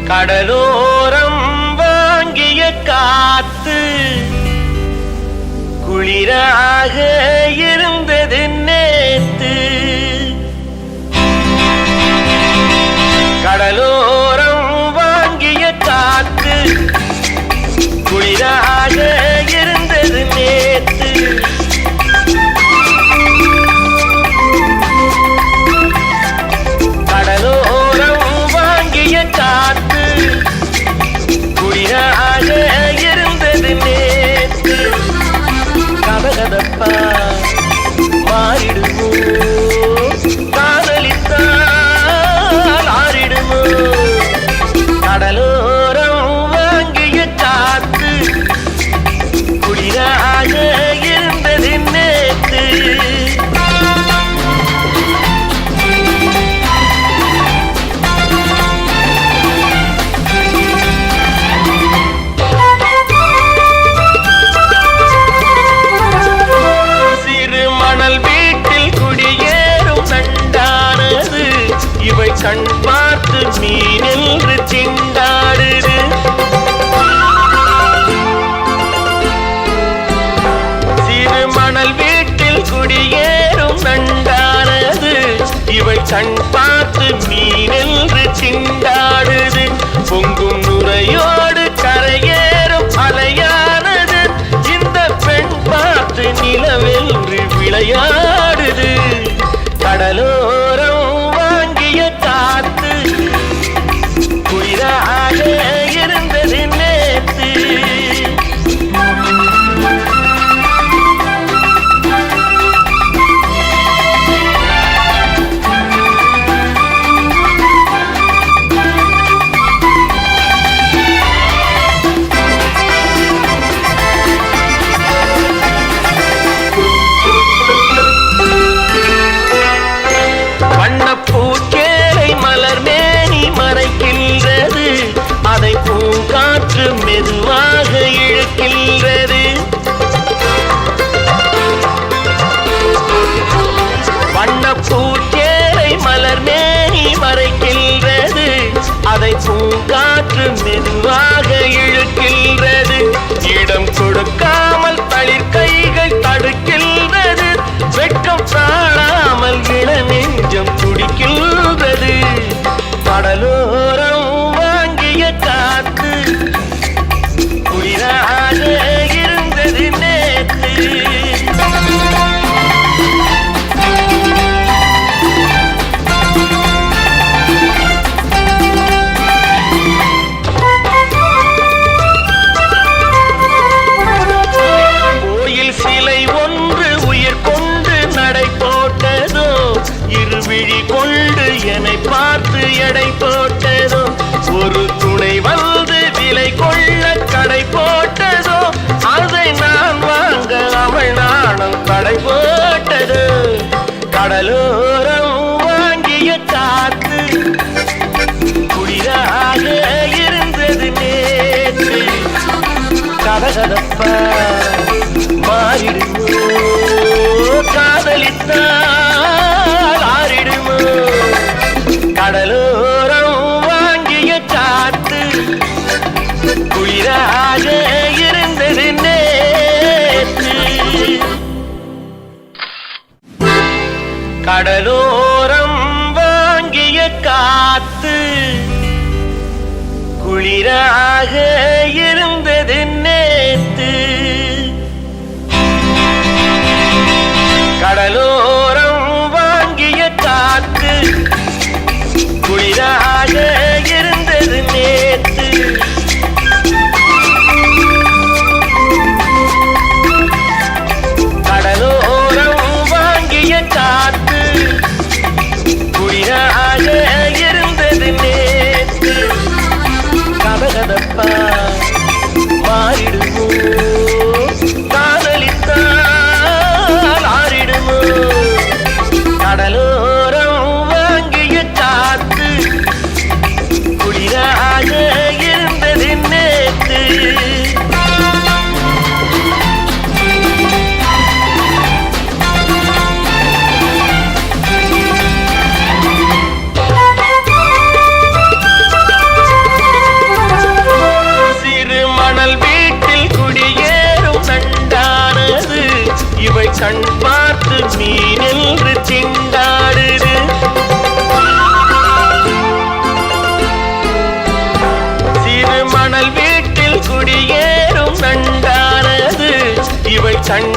கடலோரம் வாங்கிய காத்து குளிராக இருந்தது நேத்து. கடலோரம் வாங்கிய காத்து குளிராக இருந்தது நேத்து. கடலோரம் வாங்கிய காத்து குளிராக இருந்தது நேத்து. கதகதப்பா மாறிடுமோ, காதலித்தால் ஆறிடுமோ. கடலோரம் வாங்கிய காத்து குளிராக இருந்தது நேத்து. இவை கண் பார்த்து மீனென்று திண்டாடுது. சிறு மணல் வீட்டில் குடியேறும் நண்டானது. இவை கண் பார்த்து மீனென்று திண்டாடுது. பொங்கும் நுரையோடு கரையேறும் அலையானது. இந்த பெண் பார்த்து நிலவென்று விளையாடுது. கடலோரம் காத்து குளிராக இருந்தது நேத்து. வண்ணப்பூச்சேலை மலர் மேனி மறைக்கின்றது. அதை பூங்காற்று மெதுவாக இழுக்கின்றது. வண்ணப்பூச்சேலை மலர் மேனி மறைக்கின்றது. அதை பூங்காற்று மெதுவாக இழுக்கின்றது. இடம் கொடுக்காமல் தளிர் கைகள் தடுக்கின்றது. வெட்கம் தாழாமல் இளநெஞ்சம் துடிக்கின்றது. கடலோரம் வாங்கிய காத்து குளிராக இருந்தது நேத்து. கோயில் சிலை ஒன்று உயிர் கொண்டு நடை போட்டதோ. இருவிழி கொண்டு என்னை பார்த்து எடை போட்டதோ. ஒரு துணை வந்து விலை கொள்ள கடை போட்டதோ. அதை நான் வாங்க அவள் நாணம் கடை போட்டது. கடலோரம் வாங்கிய காத்து குளிராக இருந்தது நேற்று. கதகதப்பா மாறிடுமோ, காதலித்தால் ஆறிடுமோ. கடலோரம் வாங்கிய காத்து குளிராக இருந்தது நேற்று. கடலோரம் வாங்கிய காத்து குளிராக இருந்தது நேற்று. கடலோரம் வாங்கிய காத்து குளிராக இருந்தது நேற்று. கடலோரம் வாங்கிய காத்து குளிராக இருந்தது நேற்று. கதகதப்பா கண்